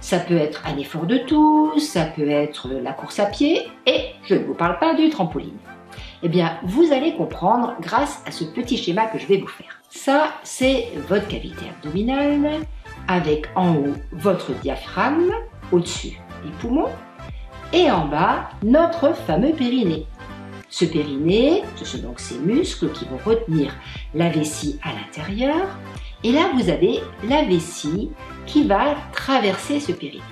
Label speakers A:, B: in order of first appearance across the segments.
A: Ça peut être un effort de tous, ça peut être la course à pied, et je ne vous parle pas du trampoline. Eh bien, vous allez comprendre grâce à ce petit schéma que je vais vous faire. Ça, c'est votre cavité abdominale, avec en haut votre diaphragme, au-dessus les poumons, et en bas notre fameux périnée. Ce périnée, ce sont donc ces muscles qui vont retenir la vessie à l'intérieur, et là vous avez la vessie qui va traverser ce périnée.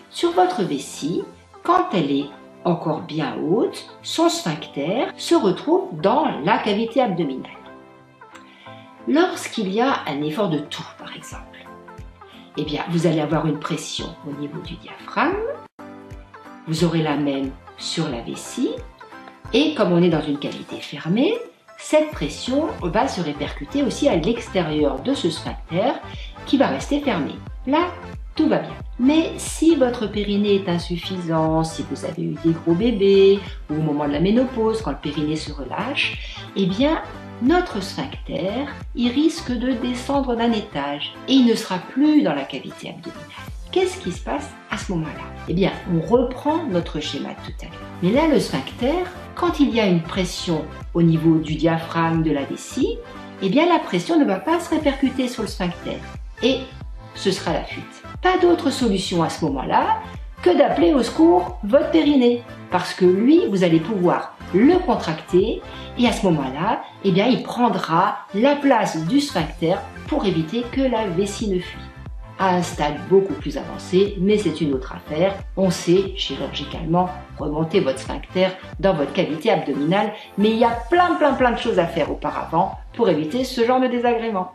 A: Sur votre vessie, quand elle est encore bien haute, son sphincter se retrouve dans la cavité abdominale. Lorsqu'il y a un effort de toux, par exemple, eh bien, vous allez avoir une pression au niveau du diaphragme, vous aurez la même sur la vessie, et comme on est dans une cavité fermée, cette pression va se répercuter aussi à l'extérieur de ce sphincter qui va rester fermé. Là, tout va bien. Mais si votre périnée est insuffisant, si vous avez eu des gros bébés, ou au moment de la ménopause, quand le périnée se relâche, eh bien, notre sphincter, il risque de descendre d'un étage et il ne sera plus dans la cavité abdominale. Qu'est-ce qui se passe à ce moment-là? Eh bien, on reprend notre schéma de tout à l'heure. Mais là, le sphincter, quand il y a une pression au niveau du diaphragme, de la vessie, eh bien, la pression ne va pas se répercuter sur le sphincter et ce sera la fuite. Pas d'autre solution à ce moment-là que d'appeler au secours votre périnée, parce que lui, vous allez pouvoir le contracter et à ce moment-là, eh bien, il prendra la place du sphincter pour éviter que la vessie ne fuit. À un stade beaucoup plus avancé, mais c'est une autre affaire, on sait chirurgicalement remonter votre sphincter dans votre cavité abdominale, mais il y a plein de choses à faire auparavant pour éviter ce genre de désagrément.